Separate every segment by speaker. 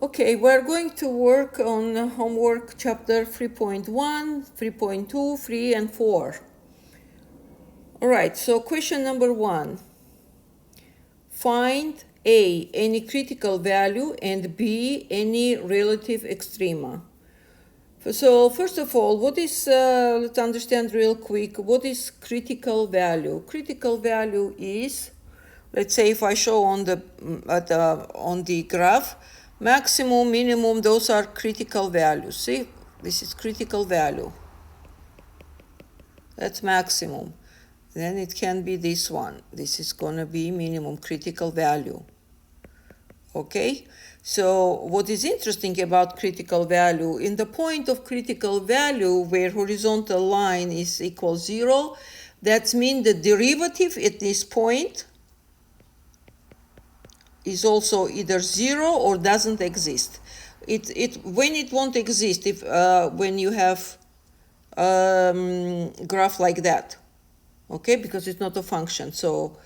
Speaker 1: Okay, we're going to work on homework chapter 3.1, 3.2, 3, and 4. All right, so question number 1. Find A, any critical value, and B, any relative extrema. So first of all, what is, let's understand real quick, what is critical value? Critical value is, let's say if I show on the graph, maximum, minimum, those are critical values. See, this is critical value. That's maximum. Then it can be this one. This is going to be minimum critical value. Okay? So what is interesting about critical value, in the point of critical value where horizontal line is equal 0, that means the derivative at this point is also either 0 or doesn't exist. When it won't exist, if when you have graph like that, okay, because it's not a function, so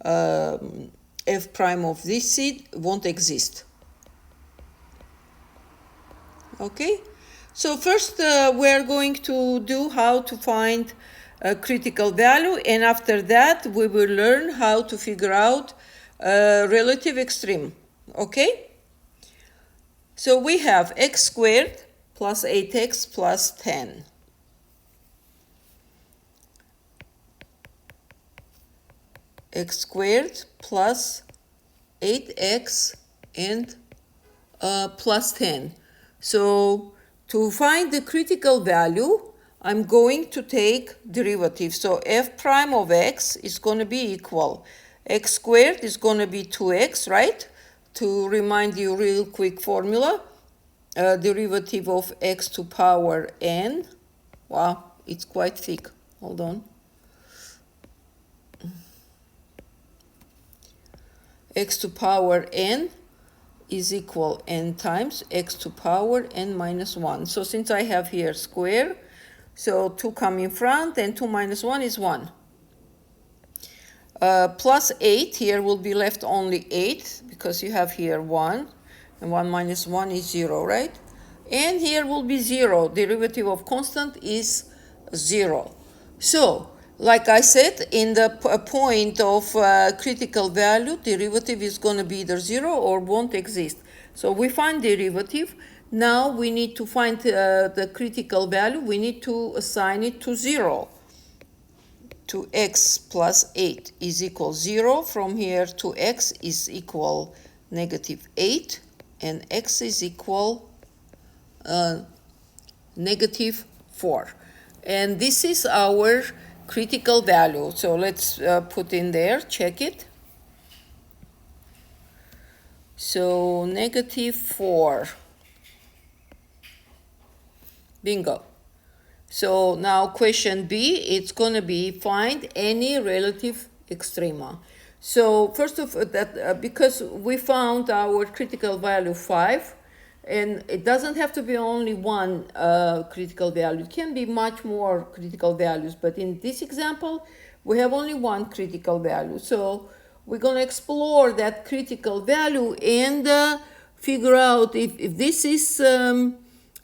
Speaker 1: f prime of this seed won't exist. Okay, so first we are going to do how to find a critical value, and after that we will learn how to figure out relative extreme. Okay, so we have x squared plus 8x plus 10. X squared plus 8x and plus 10. So to find the critical value, I'm going to take derivative. So f prime of x is going to be equal. X squared is going to be 2x, right? To remind you real quick formula, derivative of x to power n. Wow, it's quite thick. Hold on. X to power n is equal n times x to power n minus 1. So since I have here square, so 2 come in front and 2 minus 1 is 1. Plus 8, here will be left only 8 because you have here 1 and 1 minus 1 is 0, right? And here will be 0. Derivative of constant is 0. So like I said, in the point of critical value, derivative is going to be either 0 or won't exist. So we find derivative. Now we need to find the critical value. We need to assign it to 0. To x plus 8 is equal 0. From here to x is equal negative 8. And x is equal negative 4. And this is our critical value. So let's put in there, check it. So negative 4. Bingo. So now question B, it's going to be find any relative extrema. So first of that, because we found our critical value 5, and it doesn't have to be only one critical value. It can be much more critical values. But in this example, we have only one critical value. So we're going to explore that critical value and figure out if this is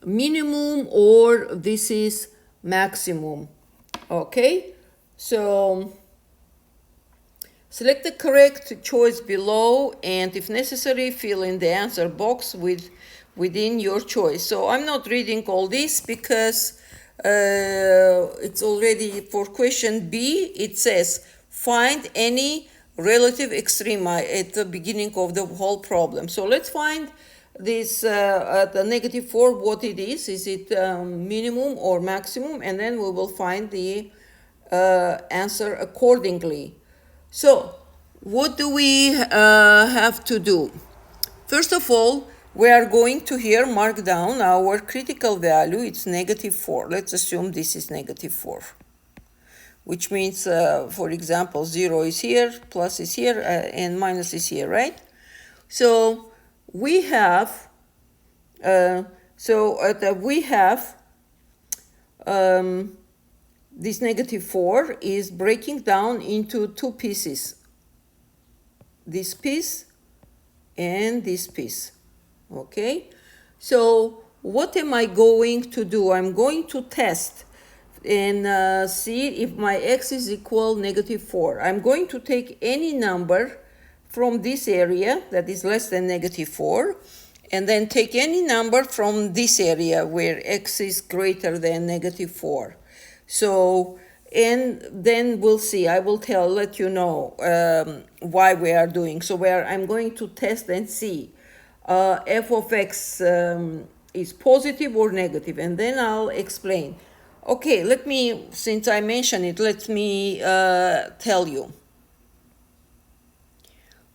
Speaker 1: minimum or this is maximum. Okay? So select the correct choice below, and if necessary, fill in the answer box within your choice. So I'm not reading all this because it's already for question B. It says find any relative extrema at the beginning of the whole problem. So let's find this at the negative 4 what it is. Is it minimum or maximum? And then we will find the answer accordingly. So what do we have to do? First of all, we are going to here mark down our critical value. It's negative 4. Let's assume this is negative 4, which means, for example, 0 is here, plus is here, and minus is here, right? So we have, this negative 4 is breaking down into two pieces. This piece and this piece. Okay, so what am I going to do? I'm going to test and see if my x is equal -4. I'm going to take any number from this area that is less than -4, and then take any number from this area where x is greater than -4. So, and then we'll see. I will let you know why we are doing. So I'm going to test and see f of x is positive or negative, and then I'll explain. Okay, since I mentioned it, let me tell you.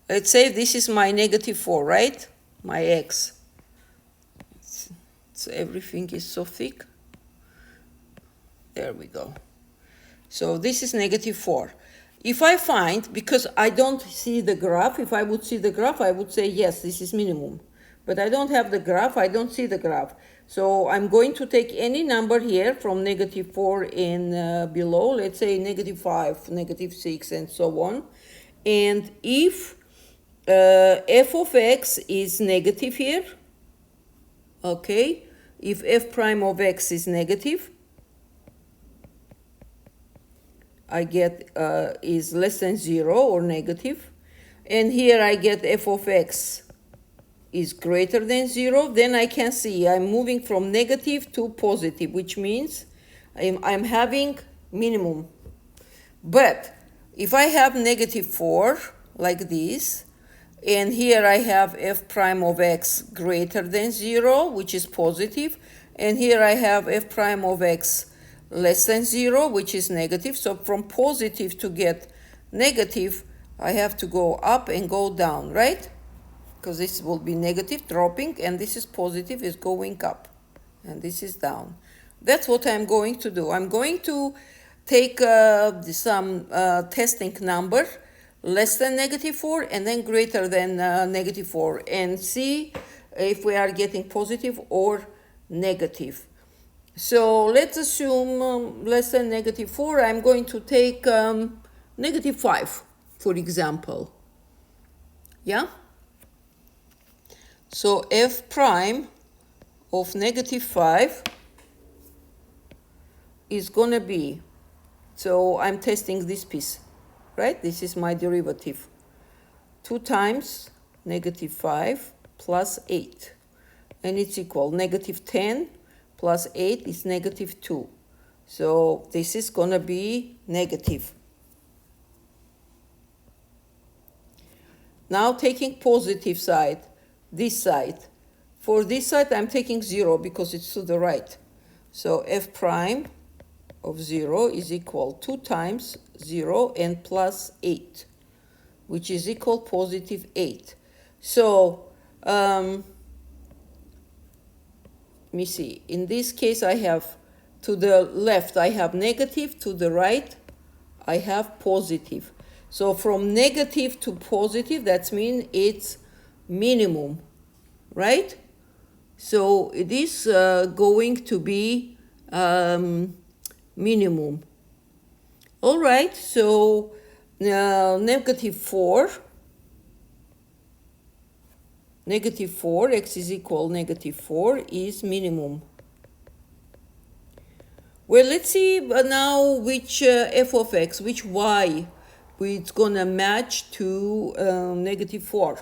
Speaker 1: Let's say this is my -4, right? My x. So everything is so thick. There we go. So this is -4. If I find, because I don't see the graph, if I would see the graph, I would say, yes, this is minimum. But I don't have the graph, I don't see the graph. So I'm going to take any number here from -4 and below, let's say -5, -6, and so on. And if f of x is negative here, okay, if f prime of x is negative, I get is less than 0 or negative, and here I get f of x is greater than 0, then I can see I'm moving from negative to positive, which means I'm having minimum. But if I have -4 like this, and here I have f prime of x greater than 0, which is positive, and here I have f prime of x less than 0, which is negative. So from positive to get negative, I have to go up and go down, right? Because this will be negative, dropping, and this is positive, is going up, and this is down. That's what I'm going to do. I'm going to take some testing number less than -4 and then greater than -4, and see if we are getting positive or negative. So let's assume less than -4. I'm going to take -5, for example. Yeah? So f prime of -5 is going to be, so I'm testing this piece, right? This is my derivative. 2 times -5 plus 8. And it's equal -10 plus 8 is -2. So this is going to be negative. Now taking positive side, this side. For this side, I'm taking 0 because it's to the right. So f prime of 0 is equal 2 times 0 and plus 8, which is equal +8. So, let me see. In this case, I have to the left, I have negative. To the right, I have positive. So from negative to positive, that means it's minimum, right? So it is going to be minimum. All right, so -4, x is equal -4 is minimum. Well, let's see now which f of x, which y, it's gonna match to -4.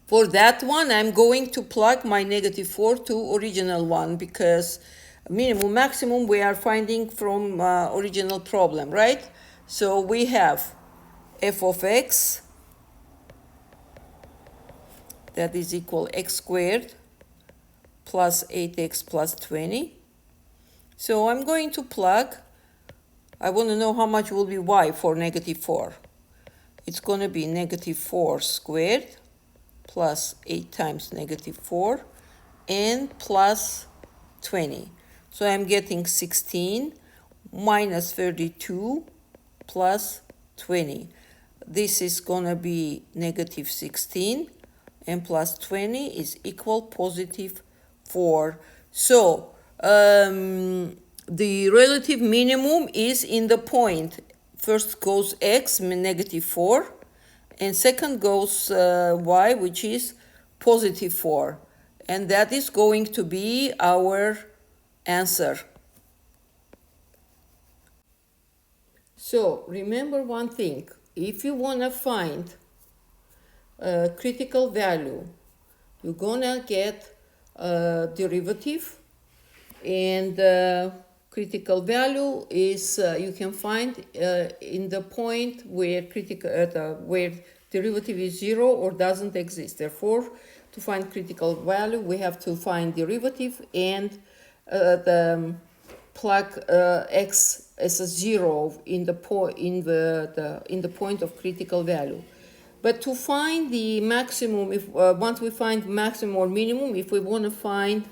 Speaker 1: For that one, I'm going to plug my -4 to original one, because minimum, maximum we are finding from original problem, right? So we have f of x, that is equal x squared plus 8x plus 20. So I'm going to plug. I want to know how much will be y for -4. It's going to be -4 squared plus 8 times -4 and plus 20. So I'm getting 16 minus 32 plus 20. This is going to be -16, and plus 20 is equal +4. So the relative minimum is in the point. First goes x, -4, and second goes y, which is positive 4. And that is going to be our answer. So remember one thing. If you want to find a critical value, you're going to get a derivative, and critical value is you can find in the point where where derivative is 0 or doesn't exist. Therefore, to find critical value, we have to find derivative and plug x as a 0 in the point of critical value. But to find the maximum, if once we find maximum or minimum, if we want to find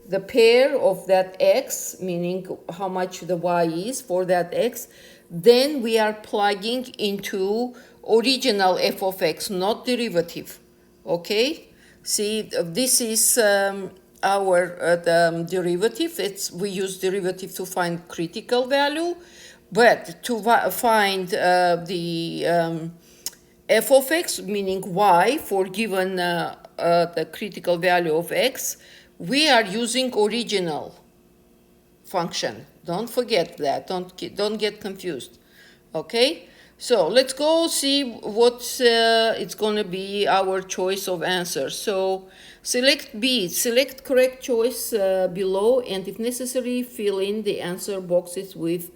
Speaker 1: the pair of that x, meaning how much the y is for that x, then we are plugging into original f of x, not derivative. Okay? See, this is our derivative. We use derivative to find critical value, but to find the f of x, meaning y, for given the critical value of x, we are using original function. Don't forget that. Don't get confused. Okay? So let's go see what it's going to be our choice of answer. So select B. Select correct choice below, and if necessary, fill in the answer boxes with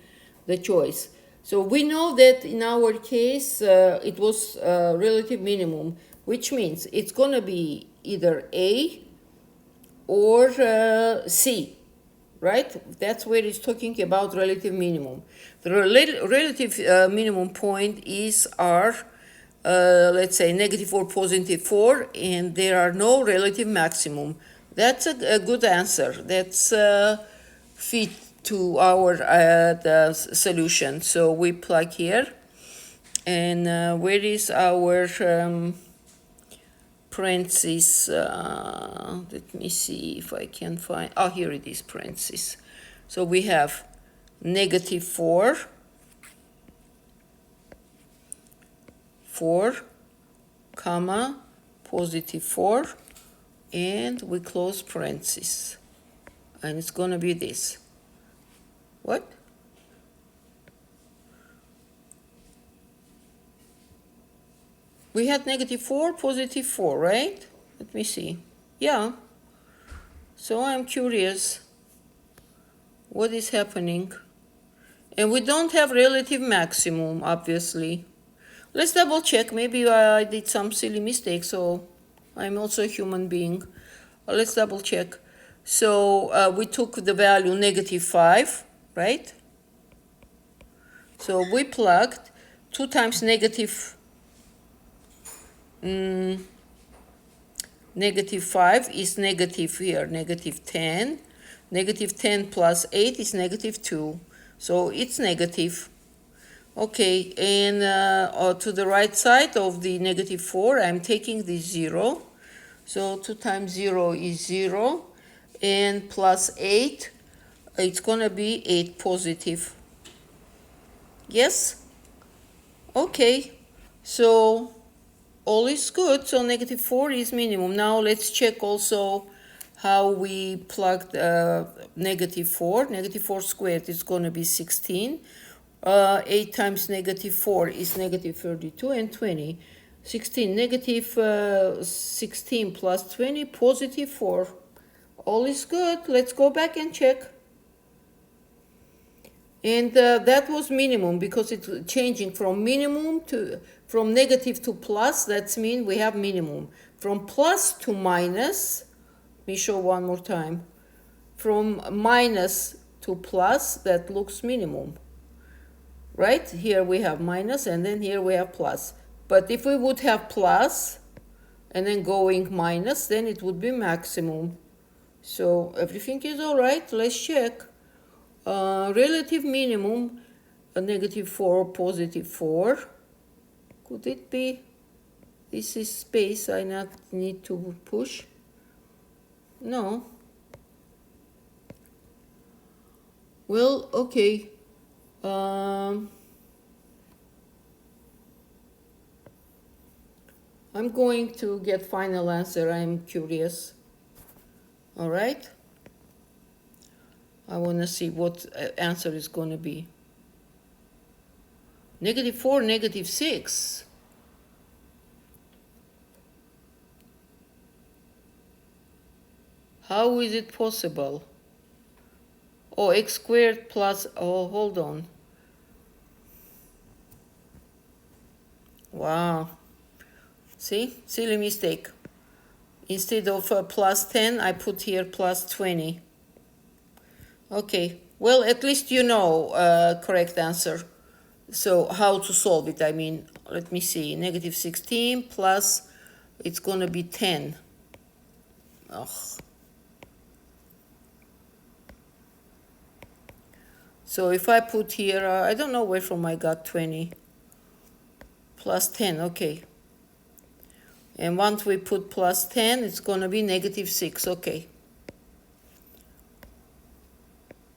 Speaker 1: the choice. So we know that in our case, it was relative minimum, which means it's going to be either A or C, right? That's where it's talking about relative minimum. The relative minimum point is R, let's say negative or positive 4, and there are no relative maximum. That's a good answer. That's fit to our the solution. So we plug here, and where is our parentheses? Let me see if I can find. Oh, here it is, parentheses. So we have negative 4, comma, positive 4, and we close parentheses. And it's going to be this. What? We had negative 4, positive 4, right? Let me see. Yeah. So I'm curious what is happening. And we don't have relative maximum, obviously. Let's double check. Maybe I did some silly mistake, so I'm also a human being. Let's double check. So we took the value negative 5, right? So we plugged 2 times negative negative 5 is negative here, negative 10. Negative 10 plus 8 is negative 2. So it's negative. Okay, and to the right side of the negative 4, I'm taking the 0. So 2 times 0 is 0. And plus 8, it's going to be 8 positive. Yes? Okay. So all is good. So negative 4 is minimum. Now let's check also how we plugged negative 4. Negative 4 squared is going to be 16. 8 times negative 4 is negative 32, and 20. 16, negative 16 plus 20, positive 4. All is good. Let's go back and check. And that was minimum because it's changing from from negative to plus. That means we have minimum. From plus to minus, let me show one more time. From minus to plus, that looks minimum. Right? Here we have minus, and then here we have plus. But if we would have plus and then going minus, then it would be maximum. So everything is all right. Let's check. Relative minimum, a negative 4, positive 4. Could it be? This is space I not need to push. No. Well, okay. I'm going to get final answer. I'm curious. All right. I want to see what answer is going to be. -4, -6. How is it possible? Oh, x squared plus, oh, hold on. Wow. See, silly mistake. Instead of plus 10, I put here plus 20. Okay, well, at least you know correct answer. So how to solve it, I mean, let me see, -16 plus, it's gonna be 10. Ugh. So if I put here, I don't know where from I got 20, plus 10, okay. And once we put plus 10, it's gonna be -6, okay.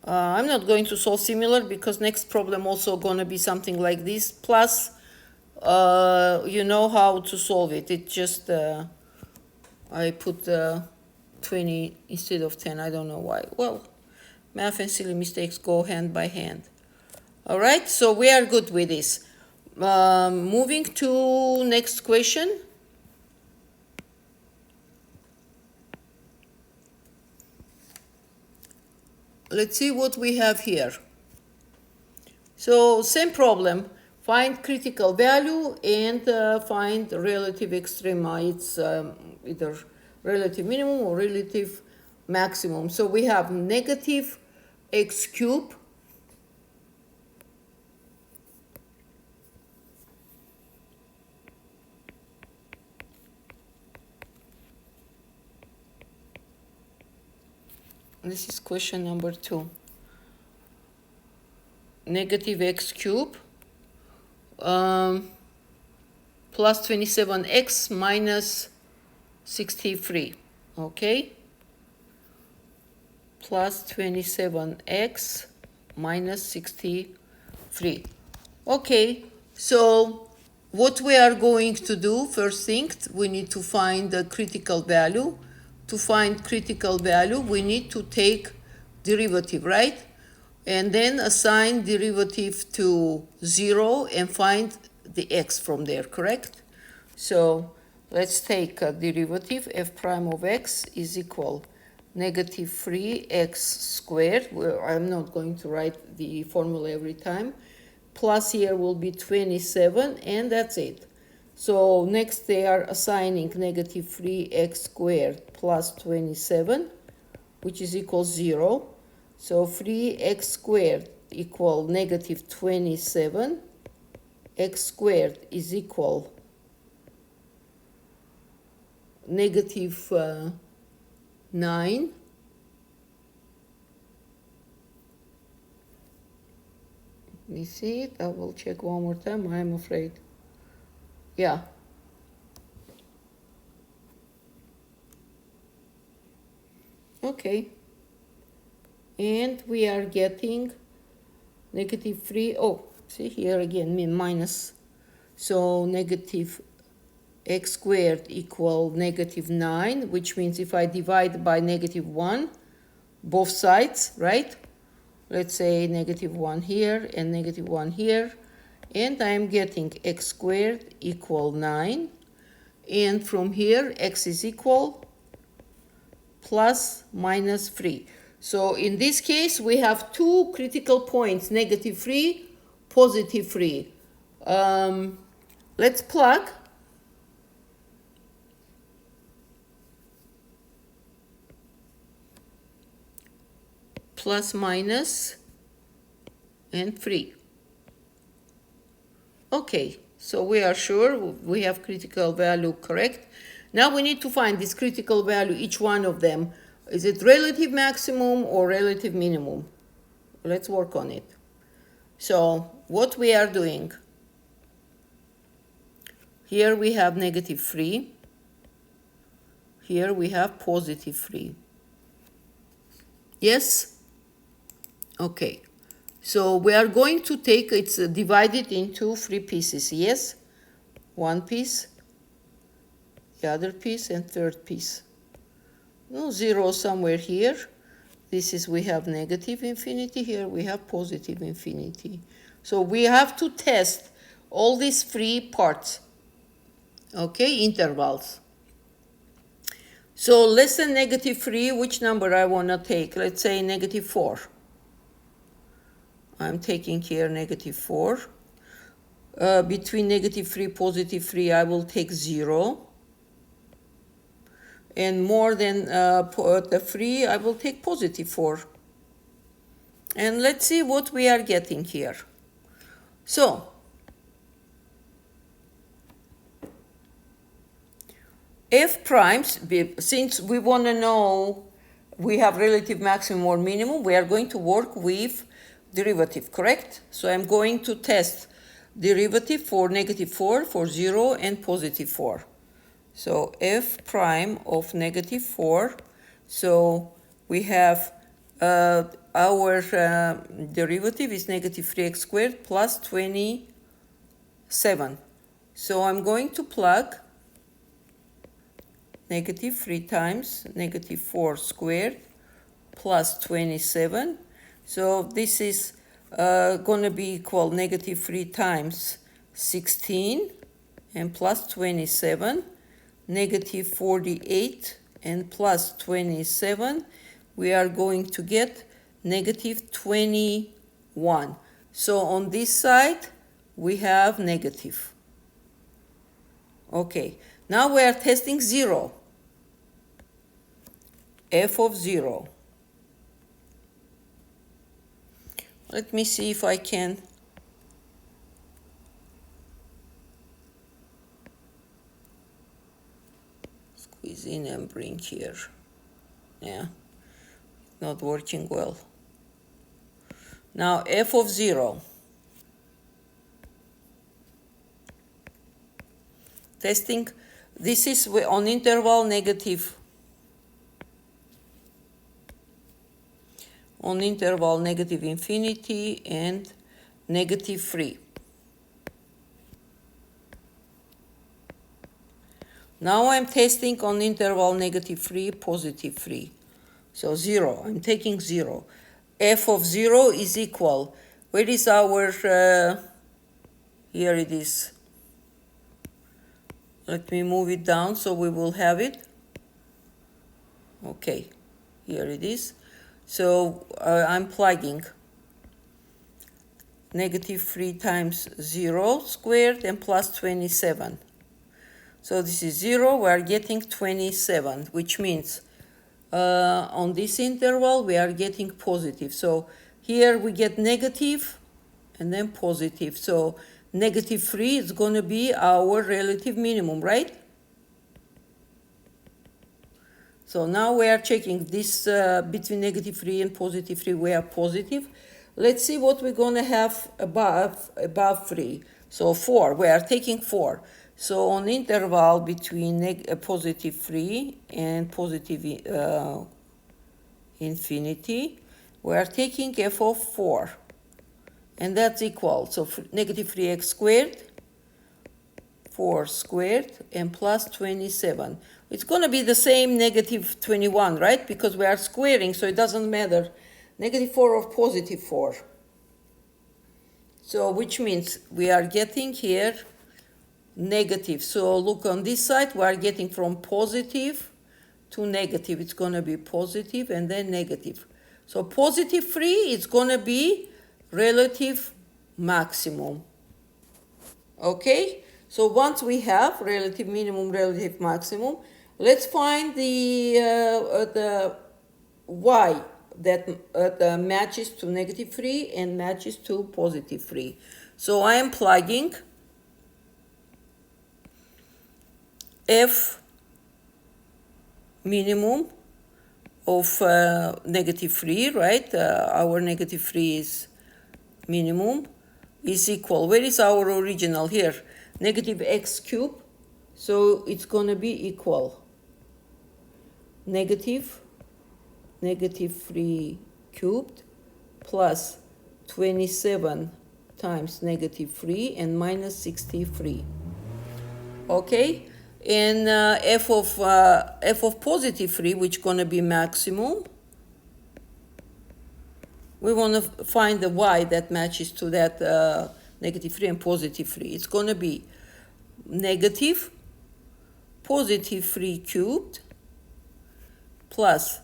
Speaker 1: I'm not going to solve similar because next problem also gonna be something like this. Plus, you know how to solve it. It just, I put 20 instead of 10. I don't know why. Well, math and silly mistakes go hand by hand. All right, so we are good with this. Moving to next question. Let's see what we have here. So same problem, find critical value and find relative extrema. It's either relative minimum or relative maximum. So we have -x cubed this is question number 2. -x cubed plus 27x minus 63, okay? Plus 27x minus 63. Okay, so what we are going to do, first thing, we need to find the critical value. To find critical value, we need to take derivative, right? And then assign derivative to 0 and find the x from there, correct? So let's take a derivative. F prime of x is equal -3x squared. Well, I'm not going to write the formula every time. Plus here will be 27, and that's it. So next they are assigning -3x squared plus 27, which is equal 0. So 3x squared equal -27. X squared is equal -9. Let me see it. I will check one more time. I'm afraid. Yeah. Okay. And we are getting -3. Oh, see here again, minus. So -x squared equal -9, which means if I divide by -1, both sides, right? Let's say -1 here and -1 here. And I'm getting x squared equal 9. And from here, x is equal plus minus 3. So in this case, we have two critical points, -3, +3. Let's plug. Plus, minus, and 3. Okay, so we are sure we have critical value correct. Now we need to find this critical value, each one of them. Is it relative maximum or relative minimum? Let's work on it. So what we are doing, here we have -3, here we have +3. Yes? Okay. So we are going to take, it's divided into 3 pieces, yes? One piece, the other piece, and third piece. No, 0 somewhere here. This is, we have negative infinity. Here we have positive infinity. So we have to test all these three parts, okay, intervals. So less than -3, which number I want to take? Let's say -4. I'm taking here -4. Between -3, +3, I will take 0. And more than the 3, I will take +4. And let's see what we are getting here. So, f primes, since we want to know we have relative maximum or minimum, we are going to work with derivative, correct? So I'm going to test derivative for -4, for 0, and +4. So f prime of -4, so we have our derivative is -3x squared plus 27. So I'm going to plug -3 times -4 squared plus 27. So this is going to be equal -3 times 16 and plus 27. -48 and plus 27, we are going to get -21. So on this side, we have negative. Okay, now we are testing 0. F of 0. Let me see if I can squeeze in and bring here. Yeah, not working well. Now f of 0. Testing, this is on interval negative. On interval -infinity and -3. Now I'm testing on interval -3, +3. So 0, I'm taking 0. F of 0 is equal. Where is our, here it is. Let me move it down so we will have it. Okay, here it is. So I'm plugging -3 times 0 squared and plus 27. So this is 0, we are getting 27, which means on this interval we are getting positive. So here we get negative and then positive. So -3 is going to be our relative minimum, right? So now we are checking this between -3 and +3, we are positive. Let's see what we're going to have above 3. So 4, we are taking 4. So on interval between +3 and positive infinity, we are taking f of 4. And that's equal, so -3x squared, 4 squared, and plus 27. It's going to be the same -21, right? Because we are squaring, so it doesn't matter. -4 or +4. So which means we are getting here negative. So look on this side, we are getting from positive to negative. It's going to be positive and then negative. So +3 is going to be relative maximum. Okay? So once we have relative minimum, relative maximum, let's find the y that matches to -3 and matches to +3. So I am plugging f minimum of -3, right? Our -3 is minimum, is equal. Where is our original here? -x cubed. So it's going to be equal -3 cubed plus 27 times -3 and minus 63. Okay? and f of positive 3, which is going to be maximum. We want to find the y that matches to that negative 3 and positive 3. It's going to be negative positive 3 cubed plus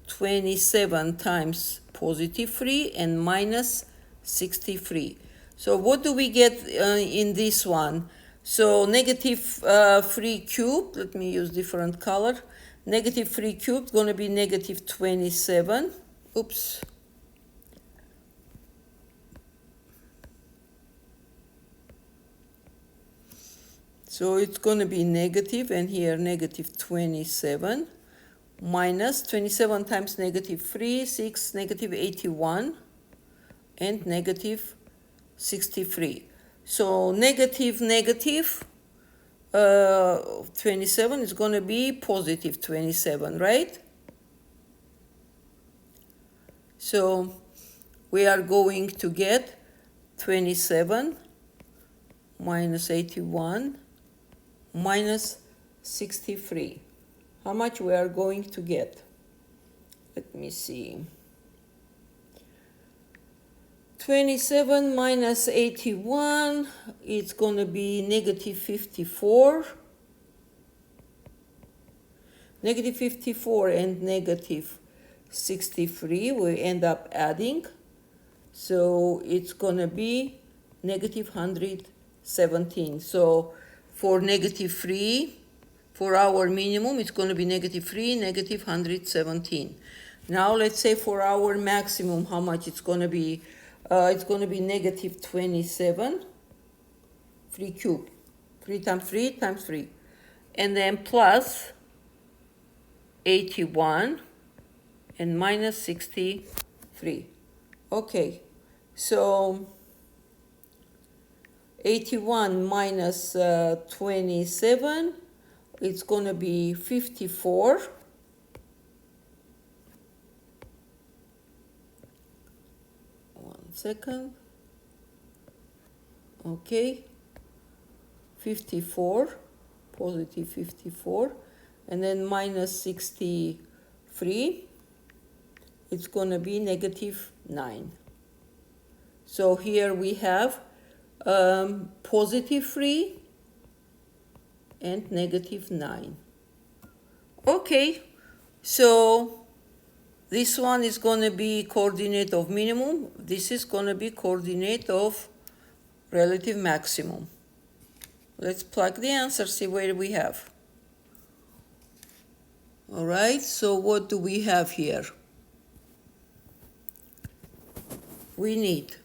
Speaker 1: 27 times positive 3 and minus 63. So what do we get in this one? So negative 3 cubed, let me use different color. Negative 3 cubed going to be negative 27. Oops. So it's going to be negative, and here negative 27 minus 27 times negative 3, 6, negative 81, and negative 63. So negative 27 is going to be positive 27, right? So we are going to get 27 minus 81 minus 63. How much we are going to get? Let me see. 27 minus 81, it's going to be negative 54. Negative 54 and negative 63, we end up adding. So it's going to be negative 117. So for negative 3, for our minimum, it's going to be negative 3, negative 117. Now let's say for our maximum, how much it's going to be? It's going to be negative 27, 3 cubed. 3 times 3 times 3. And then plus 81 and minus 63. Okay, so 81 minus 27, it's going to be 54. One second. Okay, 54, positive 54, and then minus 63, it's going to be negative 9. So here we have positive 3 and negative 9. Okay, so this one is going to be coordinate of minimum. This is going to be coordinate of relative maximum. Let's plug the answer, see what we have. All right, so what do we have here? We need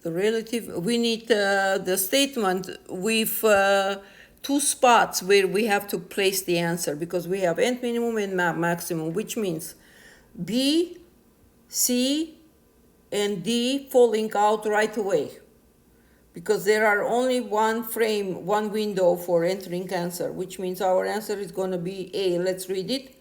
Speaker 1: the relative, we need the statement with 2 spots where we have to place the answer, because we have nth minimum and maximum, which means B, C, and D falling out right away, because there are only one frame, one window for entering answer, which means our answer is going to be A. Let's read it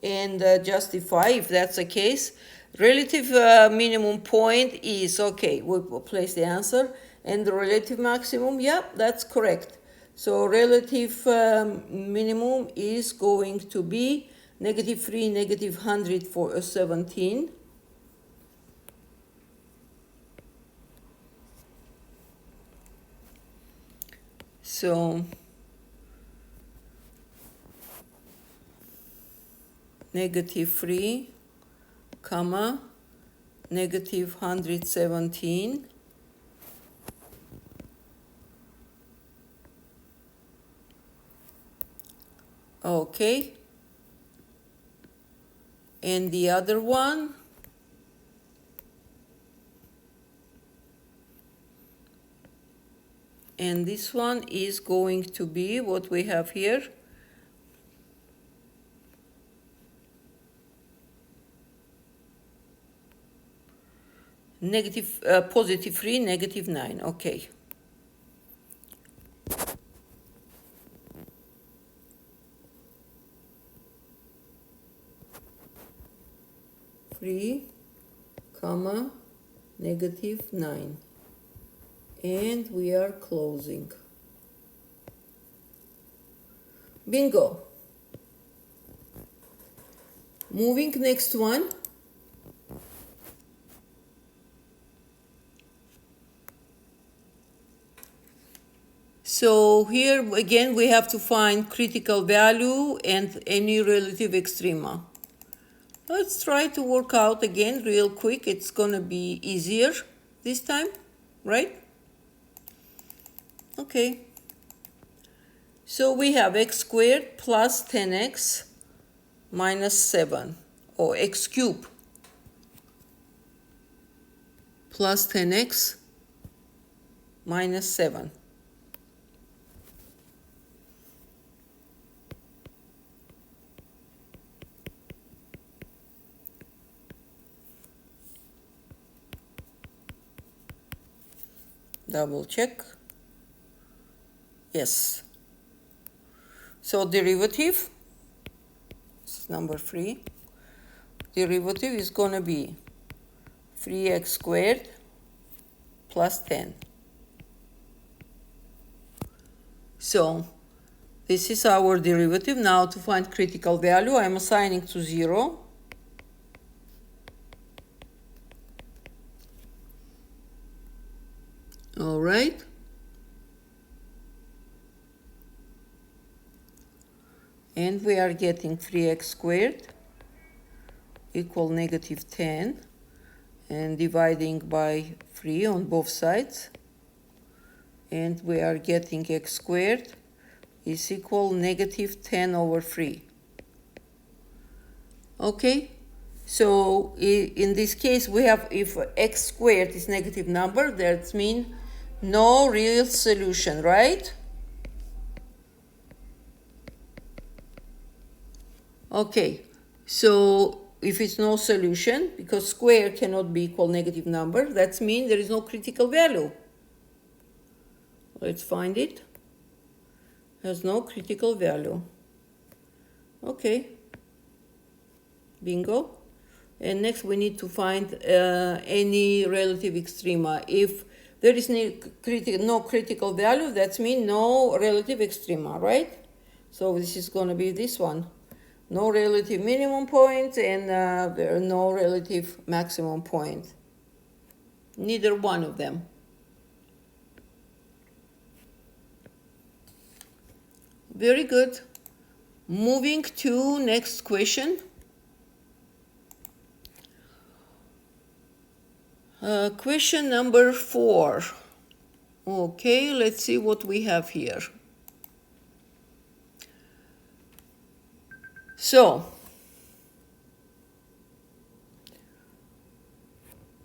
Speaker 1: and justify if that's the case. Relative minimum point is, okay, we'll place the answer, and the relative maximum, yeah, that's correct. So relative minimum is going to be negative 3, negative 117. So negative 3, comma, negative 117. Okay. And the other one, and this one is going to be what we have here. Negative, positive 3, negative 9. Okay. Three, comma, negative 9. And we are closing. Bingo. Moving next one. So here again we have to find critical value and any relative extrema. Let's try to work out again real quick. It's gonna be easier this time, right? Okay. So we have x squared plus 10x minus 7, or x cubed plus 10x minus 7. Double check. Yes. So derivative, this is number 3. Derivative is going to be 3x squared plus 10. So this is our derivative. Now to find critical value, I'm assigning to 0. All right. And we are getting 3x squared equal negative 10, and dividing by 3 on both sides. And we are getting x squared is equal negative 10 over 3. Okay, so in this case we have, if x squared is negative number, that means no real solution, right? Okay, so if it's no solution, because square cannot be equal negative number, that means there is no critical value. Let's find it. Has no critical value. Okay. Bingo. And next we need to find any relative extrema. If there is no critical value, that means no relative extrema, right? So this is going to be this one. No relative minimum point and there are no relative maximum point. Neither one of them. Very good. Moving to next question. Question number 4. Okay, let's see what we have here. So,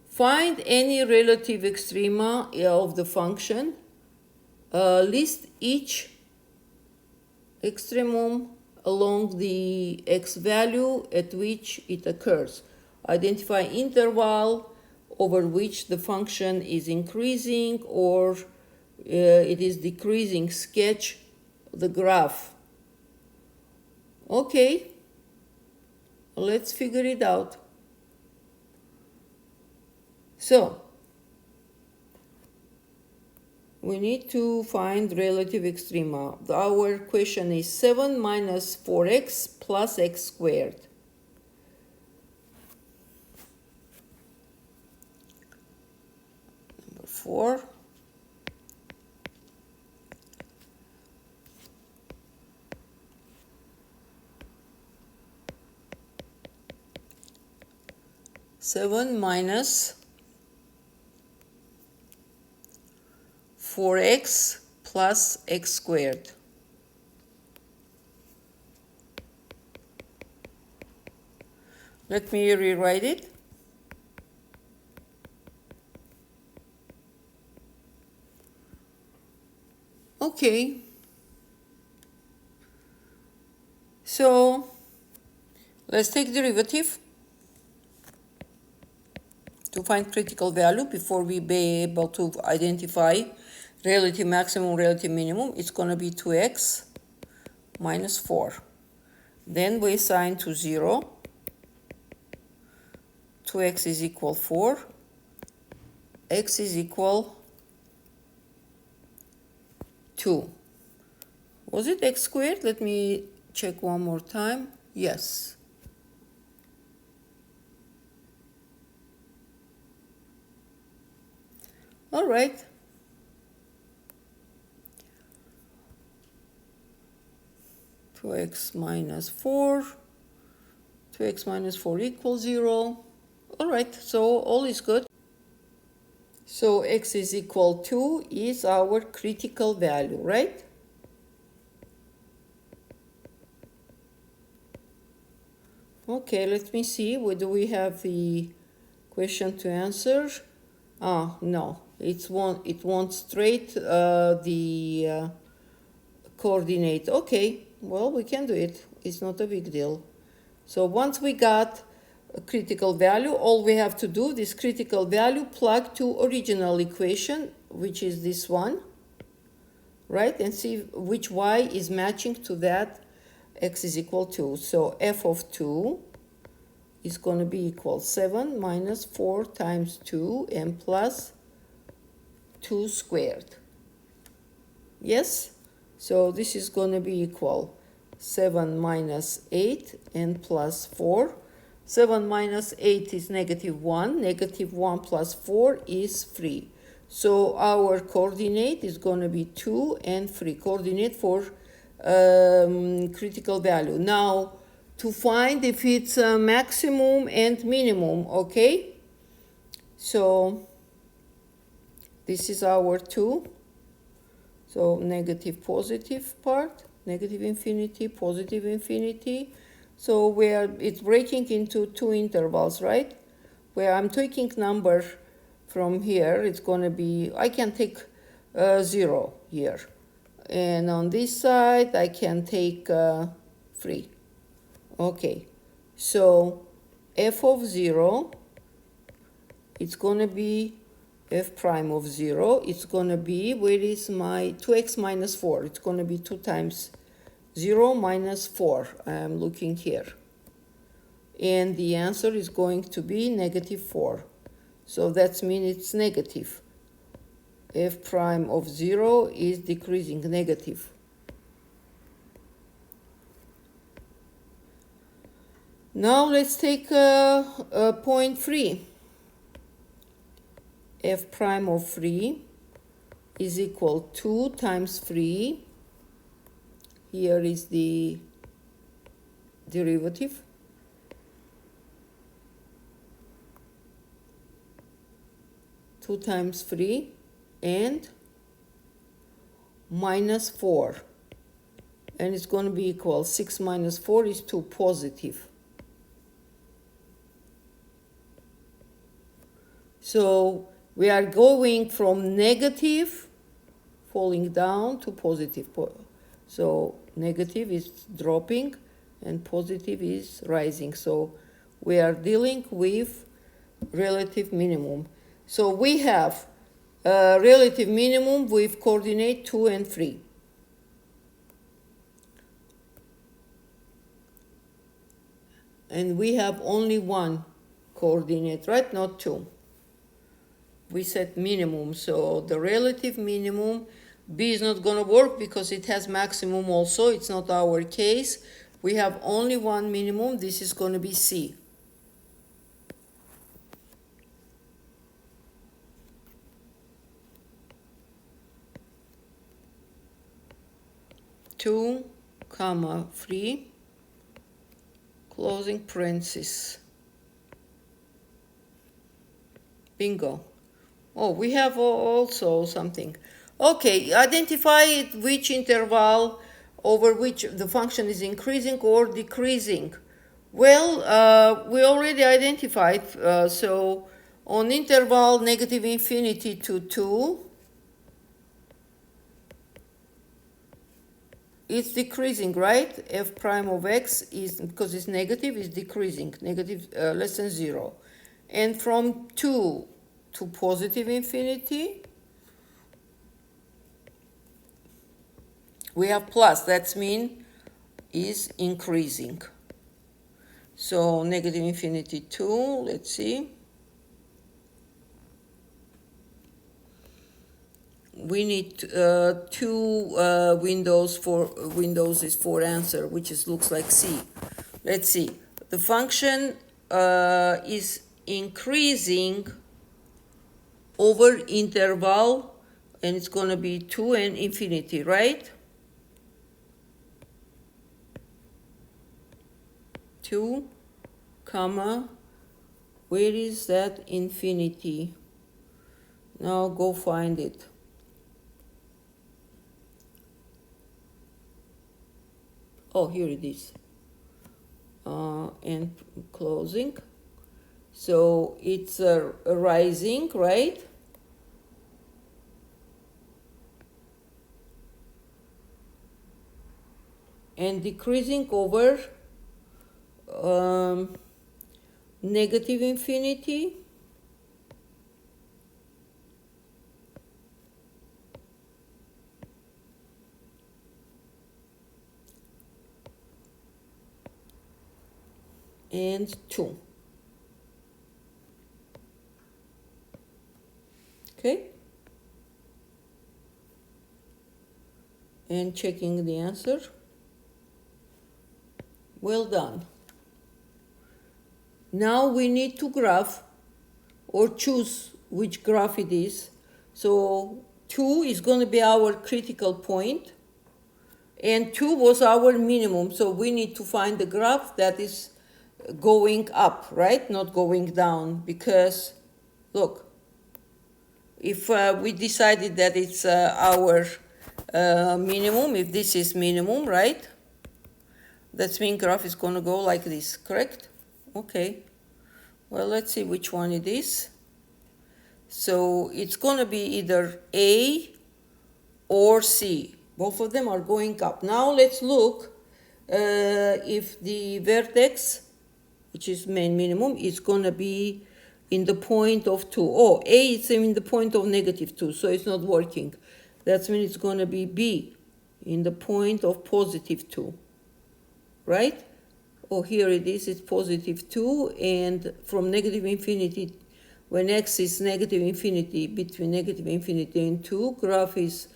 Speaker 1: find any relative extrema of the function. List each extremum along the x value at which it occurs. Identify interval over which the function is increasing or it is decreasing. Sketch the graph. Okay, let's figure it out. So, we need to find relative extrema. Our question is 7 minus 4x plus x squared. Number 4. Seven minus 4x plus x squared. Let me rewrite it. Okay. So let's take derivative to find critical value before we be able to identify relative maximum, relative minimum. It's going to be 2x minus 4. Then we assign to 0. 2x is equal 4. X is equal 2. Was it x squared? Let me check one more time. Yes. All right. Two x minus 4. 2x minus 4 equals 0. All right, so all is good. So x is equal to is our critical value, right? Okay, let me see. Do we have the question to answer? Ah, no. It wants straight the coordinate. Okay, well, we can do it. It's not a big deal. So once we got a critical value, all we have to do, this critical value, plug to original equation, which is this one, right? And see which y is matching to that x is equal to. So f of 2 is going to be equal 7 minus 4 times 2 and plus 2 squared. Yes? So this is going to be equal 7 minus 8 and plus 4. 7 minus 8 is negative 1. Negative 1 plus 4 is 3. So our coordinate is going to be 2 and 3. Coordinate for critical value. Now, to find if it's a maximum and minimum, okay? So this is our 2. So negative, positive part, negative infinity, positive infinity. So it's breaking into two intervals, right? Where I'm taking number from here, it's going to be, I can take 0 here. And on this side, I can take 3. Okay, so f of 0, it's going to be f prime of 0, it's going to be, where is my 2x minus 4? It's going to be 2 times 0 minus 4. I'm looking here. And the answer is going to be negative 4. So that means it's negative. F prime of 0 is decreasing, negative. Now let's take point 3. F prime of 3 is equal to 2 times 3. Here is the derivative. Two times 3 and minus 4. And it's going to be equal, 6 minus 4 is 2, positive. So we are going from negative, falling down, to positive. So negative is dropping and positive is rising. So we are dealing with relative minimum. So we have a relative minimum with coordinate 2 and 3. And we have only one coordinate, right? Not 2. We set minimum, so the relative minimum, B is not going to work because it has maximum also. It's not our case. We have only one minimum. This is going to be C. Two, comma, 3, closing parenthesis. Bingo. Oh, we have also something. Okay, identify which interval over which the function is increasing or decreasing. Well, we already identified, so on interval negative infinity to 2, it's decreasing, right? F prime of x is, because it's negative, is decreasing, negative less than 0. And from 2 to positive infinity, we have plus. That means is increasing. So negative infinity 2, let's see. we need two windows is for answer, which looks like C. Let's see. The function is increasing over interval, and it's going to be 2 and infinity, right? 2, comma, where is that infinity? Now go find it. Oh, here it is. And closing. So it's rising, right? And decreasing over negative infinity. And 2. Okay? And checking the answer. Well done. Now we need to graph or choose which graph it is. So 2 is going to be our critical point, and 2 was our minimum. So we need to find the graph that is going up, right? Not going down, because look, if we decided that it's our minimum, if this is minimum, right? That means graph is going to go like this, correct? Okay. Well, let's see which one it is. So it's going to be either A or C. Both of them are going up. Now let's look if the vertex, which is main minimum, is going to be in the point of 2. Oh, A is in the point of negative 2, so it's not working. That means it's going to be B in the point of positive 2, right? Oh, here it is, it's positive 2, and from negative infinity, when x is negative infinity, between negative infinity and 2, graph is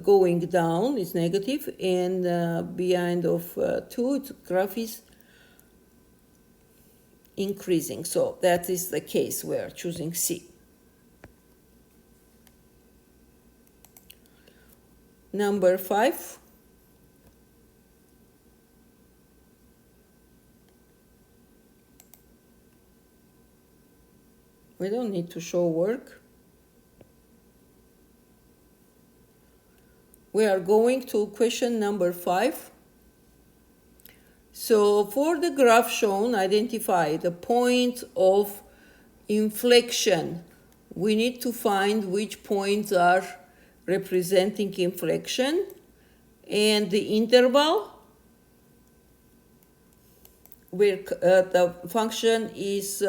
Speaker 1: going down, is negative, and behind of 2, its graph is increasing. So that is the case we are choosing C. Number 5. We don't need to show work. We are going to question number 5. So for the graph shown, identify the point of inflection. We need to find which points are representing inflection, and the interval where the function is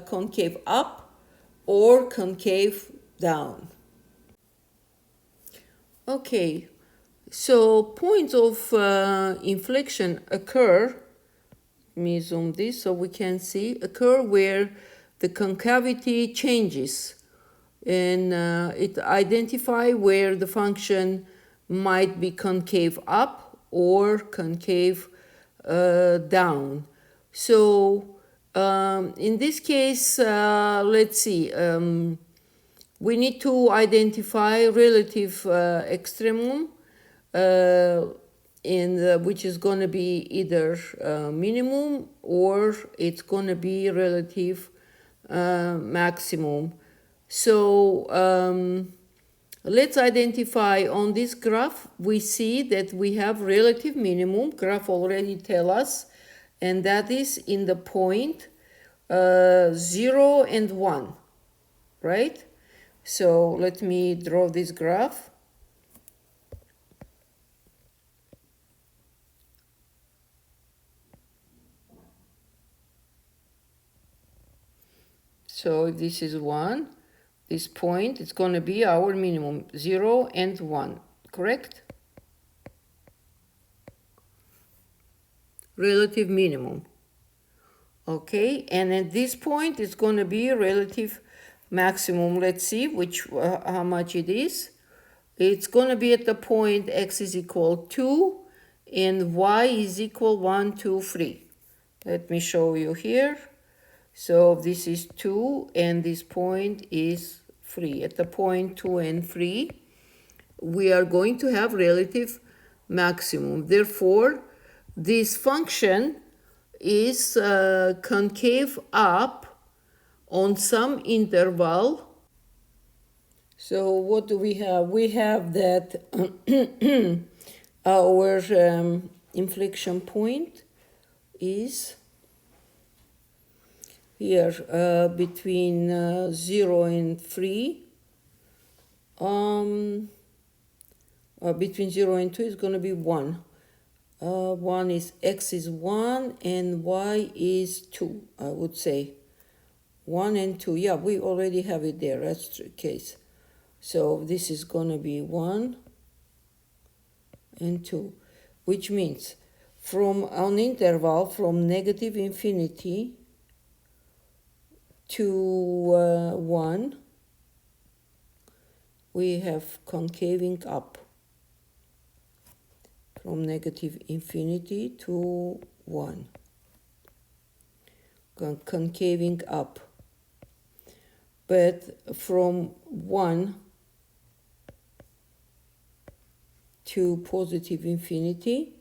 Speaker 1: concave up or concave down. Okay, so points of inflection occur, let me zoom this so we can see, occur where the concavity changes, and it identify where the function might be concave up or concave down. So in this case, let's see, we need to identify relative extremum, which is going to be either minimum or it's going to be relative maximum. So let's identify on this graph. We see that we have relative minimum, graph already tell us, and that is in the point 0 and 1, right? So let me draw this graph. So if this is 1, this point is going to be our minimum, 0 and 1, correct? Relative minimum. Okay, and at this point it's going to be relative maximum. Let's see how much it is. It's going to be at the point x is equal 2 and y is equal 1, 2, 3. Let me show you here. So this is 2 and this point is 3. At the point 2 and 3, we are going to have relative maximum. Therefore, this function is concave up on some interval. So what do we have? We have that our inflection point is here between 0 and 3. Between 0 and 2 is going to be 1. 1 is x is 1 and y is 2, I would say. 1 and 2. Yeah, we already have it there. That's the case. So this is going to be 1 and 2, which means from an interval from negative infinity to 1, we have concaving up. From negative infinity to 1. Concaving up. But from 1 to positive infinity,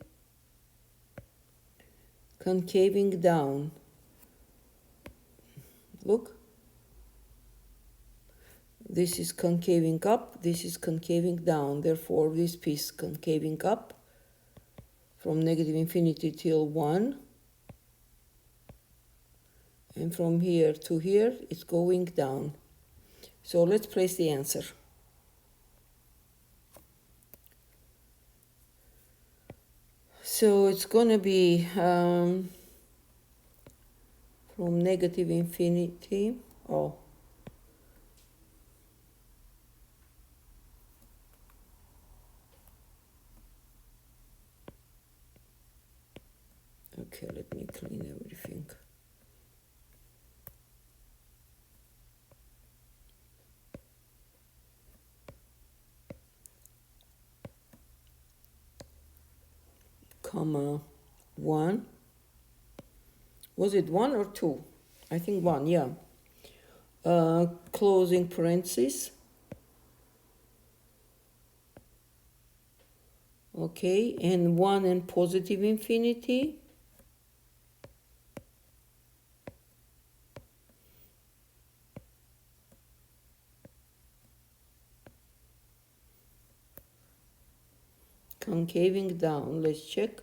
Speaker 1: concaving down. Look. This is concaving up, this is concaving down. Therefore, this piece concaving up from negative infinity till 1. And from here to here, it's going down. So let's place the answer. So it's going to be from negative infinity. Oh. Okay, let me clean everything. Comma 1. Was it 1 or 2? I think 1, yeah. Closing parenthesis. Okay, and 1 and positive infinity. Concaving down, let's check.